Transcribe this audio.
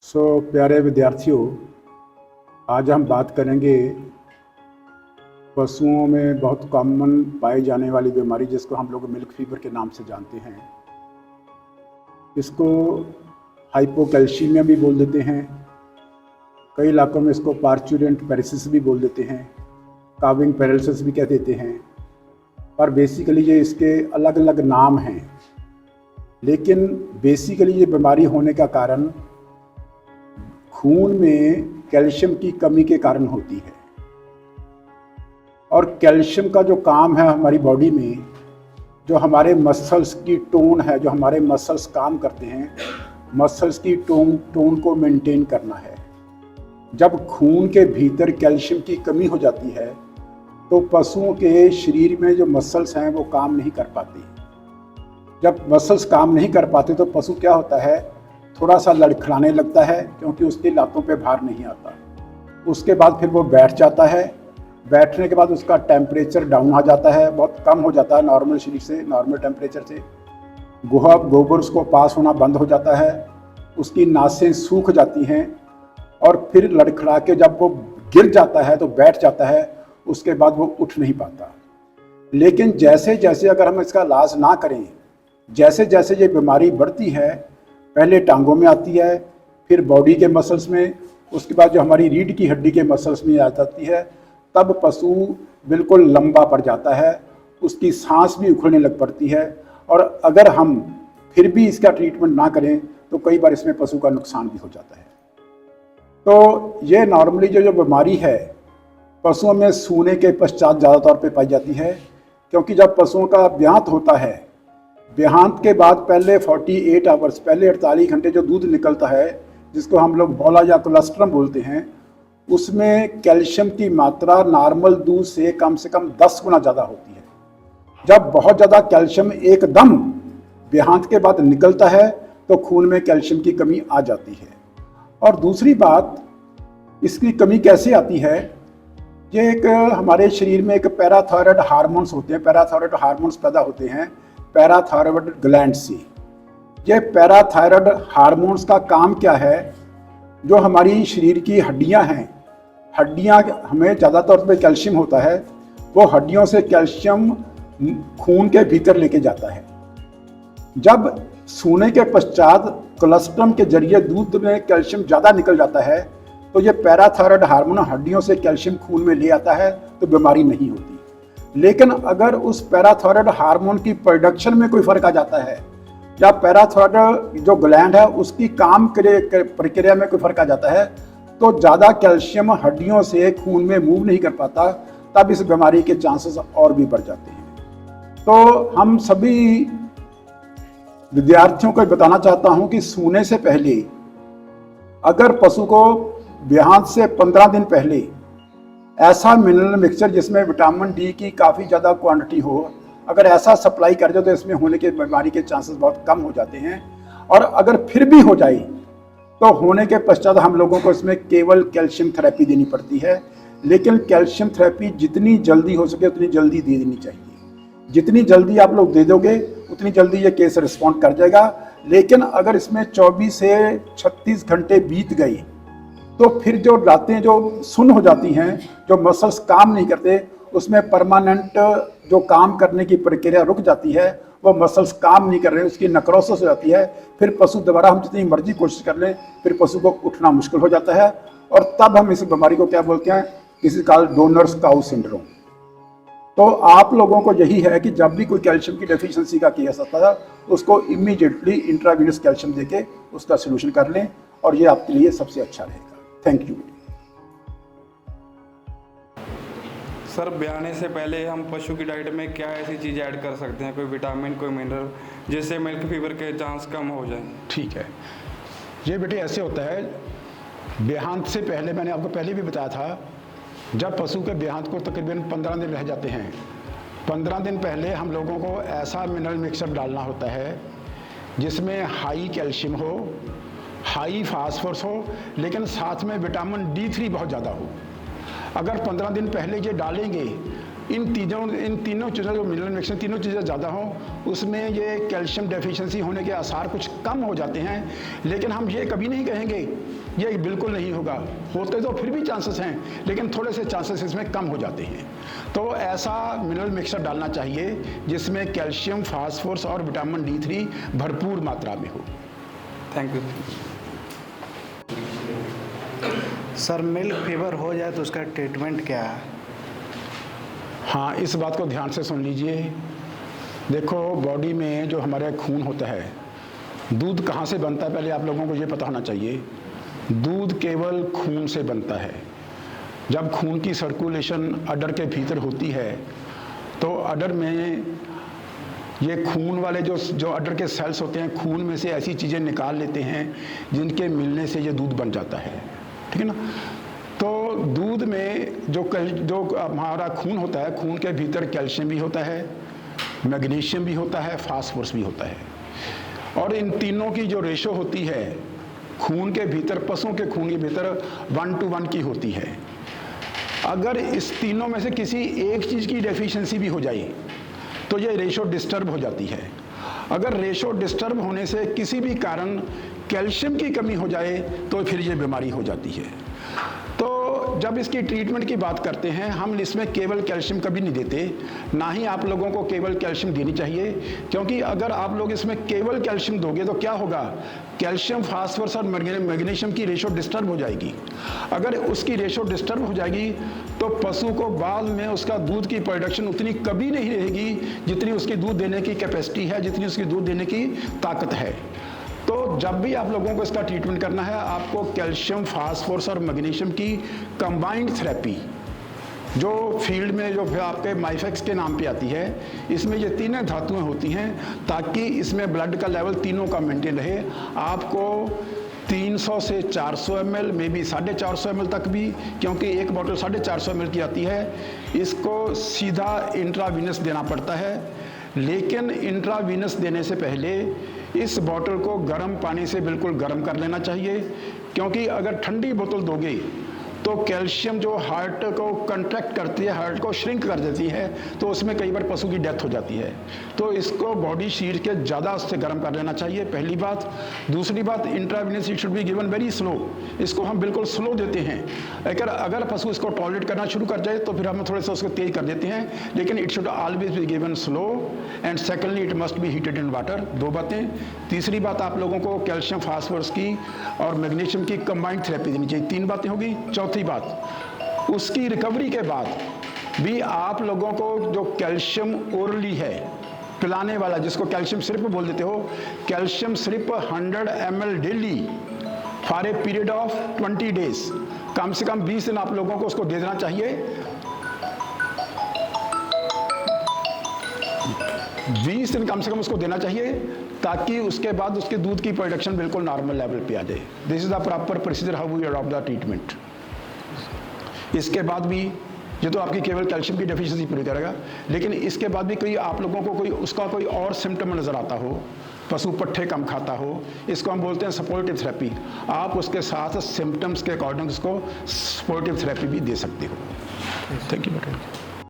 प्यारे विद्यार्थियों, आज हम बात करेंगे पशुओं में बहुत कॉमन पाई जाने वाली बीमारी जिसको हम लोग मिल्क फीवर के नाम से जानते हैं। इसको हाइपोकैल्सीमिया भी बोल देते हैं, कई इलाकों में इसको पार्चुरेंट पेरिसिस भी बोल देते हैं, काविंग पैरालिसिस भी कह देते हैं। पर बेसिकली ये इसके अलग अलग नाम हैं, लेकिन बेसिकली ये बीमारी होने का कारण खून में कैल्शियम की कमी के कारण होती है। और कैल्शियम का जो काम है हमारी बॉडी में, जो हमारे मसल्स की टोन है, जो हमारे मसल्स काम करते हैं, मसल्स की टोन को मेंटेन करना है। जब खून के भीतर कैल्शियम की कमी हो जाती है तो पशुओं के शरीर में जो मसल्स हैं वो काम नहीं कर पाती। जब मसल्स काम नहीं कर पाते तो पशु क्या होता है, थोड़ा सा लड़खड़ाने लगता है, क्योंकि उसकी लातों पे भार नहीं आता। उसके बाद फिर वो बैठ जाता है। बैठने के बाद उसका टेम्परेचर डाउन आ जाता है, बहुत कम हो जाता है नॉर्मल शरीर से, नॉर्मल टेम्परेचर से। गोबर उसको पास होना बंद हो जाता है, उसकी नासें सूख जाती हैं और फिर लड़खड़ा के जब वो गिर जाता है तो बैठ जाता है। उसके बाद वो उठ नहीं पाता। लेकिन जैसे जैसे अगर हम इसका इलाज ना करें, जैसे जैसे ये बीमारी बढ़ती है, पहले टांगों में आती है, फिर बॉडी के मसल्स में, उसके बाद जो हमारी रीढ़ की हड्डी के मसल्स में आ जाती है, तब पशु बिल्कुल लंबा पड़ जाता है, उसकी सांस भी उखड़ने लग पड़ती है। और अगर हम फिर भी इसका ट्रीटमेंट ना करें तो कई बार इसमें पशु का नुकसान भी हो जाता है। तो ये नॉर्मली जो बीमारी है पशुओं में सूने के पश्चात ज़्यादा तौर पे पाई जाती है, क्योंकि जब पशुओं का ब्यात होता है, ब्यात के बाद पहले 48 आवर्स, पहले 48 घंटे जो दूध निकलता है, जिसको हम लोग बोला या कोलेस्ट्रम बोलते हैं, उसमें कैल्शियम की मात्रा नॉर्मल दूध से कम 10 गुना ज़्यादा होती है। जब बहुत ज़्यादा कैल्शियम एकदम ब्यात के बाद निकलता है तो खून में कैल्शियम की कमी आ जाती है। और दूसरी बात, इसकी कमी कैसे आती है, ये एक हमारे शरीर में एक पैराथायरॉयड हार्मोन्स होते हैं, पैराथायरॉयड हार्मोन्स पैदा होते हैं पैराथायरॉयड ग्लैंड से। ये पैराथायरॉयड हार्मोन्स का काम क्या है, जो हमारी शरीर की हड्डियां हैं, हड्डियां हमें ज़्यादातर पे कैल्शियम होता है, वो हड्डियों से कैल्शियम खून के भीतर लेके जाता है। जब सूने के पश्चात कोलेस्ट्रम के जरिए दूध में कैल्शियम ज़्यादा निकल जाता है तो ये पैराथायरॉयड हार्मोन हड्डियों से कैल्शियम खून में ले आता है, तो बीमारी नहीं होती। लेकिन अगर उस पैराथायरॉयड हार्मोन की प्रोडक्शन में कोई फर्क आ जाता है, या पैराथायरॉयड जो ग्लैंड है उसकी काम प्रक्रिया में कोई फर्क आ जाता है, तो ज़्यादा कैल्शियम हड्डियों से खून में मूव नहीं कर पाता, तब इस बीमारी के चांसेस और भी बढ़ जाते हैं। तो हम सभी विद्यार्थियों को बताना चाहता हूं कि सूने से पहले अगर पशु को ब्यात से 15 दिन पहले ऐसा मिनरल मिक्सचर जिसमें विटामिन डी की काफ़ी ज़्यादा क्वांटिटी हो, अगर ऐसा सप्लाई कर दो तो इसमें होने के बीमारी के चांसेस बहुत कम हो जाते हैं। और अगर फिर भी हो जाए तो होने के पश्चात हम लोगों को इसमें केवल कैल्शियम थेरेपी देनी पड़ती है। लेकिन कैल्शियम थेरेपी जितनी जल्दी हो सके उतनी जल्दी दे देनी चाहिए। जितनी जल्दी आप लोग दे दोगे उतनी जल्दी ये केस रिस्पॉन्ड कर जाएगा। लेकिन अगर इसमें 24 से 36 घंटे बीत गए तो फिर जो रातें जो सुन्न हो जाती हैं, जो मसल्स काम नहीं करते, उसमें परमानेंट जो काम करने की प्रक्रिया रुक जाती है, वो मसल्स काम नहीं कर रहे, उसकी नेक्रोसिस हो जाती है। फिर पशु दोबारा हम जितनी मर्जी कोशिश कर लें, फिर पशु को उठना मुश्किल हो जाता है। और तब हम इस बीमारी को क्या बोलते हैं, किसी काल डोनर्स काउ सिंड्रोम। तो आप लोगों को यही है कि जब भी कोई कैल्शियम की डेफिशिएंसी का केस आता है, उसको इमीडिएटली इंट्रावीनस कैल्शियम देके उसका सोल्यूशन कर लें, और ये आपके लिए सबसे अच्छा रहेगा। Thank you. सर, ब्याने से पहले हम पशु की डाइट में क्या ऐसी चीज़ ऐड कर सकते हैं, कोई विटामिन, कोई मिनरल, जिससे मिल्क फीवर के चांस कम हो जाए? ठीक है, ये बेटे ऐसे होता है, ब्यात से पहले मैंने आपको पहले भी बताया था, जब पशु के ब्यात को तकरीबन 15 दिन रह जाते हैं, 15 दिन पहले हम लोगों को ऐसा मिनरल मिक्सर डालना होता है जिसमें हाई कैल्शियम हो, हाई फास्फोरस हो, लेकिन साथ में विटामिन D3 बहुत ज़्यादा हो। अगर 15 दिन पहले ये डालेंगे इन तीनों चीज़ों जो मिनरल मिक्सचर तीनों चीज़ें ज़्यादा हों, उसमें ये कैल्शियम डेफिशिएंसी होने के आसार कुछ कम हो जाते हैं। लेकिन हम ये कभी नहीं कहेंगे ये बिल्कुल नहीं होगा, होते तो फिर भी चांसेस हैं, लेकिन थोड़े से चांसेस इसमें कम हो जाते हैं। तो ऐसा मिनरल मिक्सचर डालना चाहिए जिसमें कैल्शियम, फास्फोरस और विटामिन D3 भरपूर मात्रा में हो। Thank you. Sir milk fever हो जाए तो उसका ट्रीटमेंट क्या है? हाँ, इस बात को ध्यान से सुन लीजिए। देखो, बॉडी में जो हमारा खून होता है, दूध कहाँ से बनता है पहले आप लोगों को ये पता होना चाहिए। दूध केवल खून से बनता है। जब खून की सर्कुलेशन अडर के भीतर होती है तो अडर में ये खून वाले जो अडर के सेल्स होते हैं, खून में से ऐसी चीज़ें निकाल लेते हैं जिनके मिलने से ये दूध बन जाता है, ठीक है ना। तो दूध में जो हमारा खून होता है, खून के भीतर कैल्शियम भी होता है, मैग्नीशियम भी होता है, फास्फोरस भी होता है। और इन तीनों की जो रेशो होती है खून के भीतर, पशुओं के खून के भीतर 1:1 की होती है। अगर इस तीनों में से किसी एक चीज़ की डेफिशिएंसी भी हो जाए तो ये रेशो डिस्टर्ब हो जाती है। अगर रेशो डिस्टर्ब होने से किसी भी कारण कैल्शियम की कमी हो जाए तो फिर ये बीमारी हो जाती है। तो जब इसकी ट्रीटमेंट की बात करते हैं, हम इसमें केवल कैल्शियम कभी नहीं देते, ना ही आप लोगों को केवल कैल्शियम देनी चाहिए, क्योंकि अगर आप लोग इसमें केवल कैल्शियम दोगे तो क्या होगा, कैल्शियम, फास्फोरस और मैग्नीशियम की रेशो डिस्टर्ब हो जाएगी। अगर उसकी रेशो डिस्टर्ब हो जाएगी तो पशु को बाद में उसका दूध की प्रोडक्शन उतनी कभी नहीं रहेगी जितनी उसकी दूध देने की कैपेसिटी है, जितनी उसकी दूध देने की ताकत है। तो जब भी आप लोगों को इसका ट्रीटमेंट करना है, आपको कैल्शियम, फास्फोरस और मैग्नीशियम की कंबाइंड थेरेपी, जो फील्ड में जो आपके माइफेक्स के नाम पे आती है, इसमें ये तीनों धातुएं होती हैं ताकि इसमें ब्लड का लेवल तीनों का मेंटेन रहे। आपको 300 से 400 ml, मे बी 450 ml तक भी, क्योंकि एक बॉटल 450 ml की आती है, इसको सीधा इंट्रावीनस देना पड़ता है। लेकिन इंट्रावीनस देने से पहले इस बोतल को गर्म पानी से बिल्कुल गर्म कर लेना चाहिए, क्योंकि अगर ठंडी बोतल दोगे तो कैल्शियम जो हार्ट को कंट्रैक्ट करती है, हार्ट को श्रिंक कर देती है, तो उसमें कई बार पशु की डेथ हो जाती है। तो इसको बॉडी शीट के ज़्यादा उससे गर्म कर लेना चाहिए, पहली बात। दूसरी बात, intravenous it should be given very slow. इसको हम बिल्कुल स्लो देते हैं। अगर पशु इसको टॉलरेट करना शुरू कर जाए तो फिर हम थोड़े से उसको तेज कर देते हैं, लेकिन it should always be given slow. And secondly, it must be heated in water. दो बातें। तीसरी बात, आप लोगों को कैल्शियम, फास्फोरस की और मैग्नीशियम की कंबाइंड थेरेपी देनी चाहिए। तीन बातें होगी। चौथी बात, उसकी रिकवरी के बाद भी आप लोगों को जो कैल्शियम ओरली है पिलाने वाला, जिसको कैल्शियम सिरप बोल देते हो, calcium syrup 100 ml daily for a period of 20 days, कम से कम 20 दिन आप लोगों को उसको दे देना चाहिए। 20 दिन कम से कम उसको देना चाहिए, ताकि उसके बाद उसके दूध की प्रोडक्शन बिल्कुल नॉर्मल लेवल पे आ जाए। This is the proper procedure how we adopt the treatment. इसके बाद भी ये तो आपकी केवल कैल्शियम की डेफिशिएंसी पूरी करेगा, लेकिन इसके बाद भी कोई आप लोगों को कोई और सिम्टम नज़र आता हो, पशु पट्ठे कम खाता हो, इसको हम बोलते हैं सपोर्टिव थेरेपी। आप उसके साथ सिम्टम्स के अकॉर्डिंग उसको सपोर्टिव थेरेपी भी दे सकते हो। थैंक यू बेटा।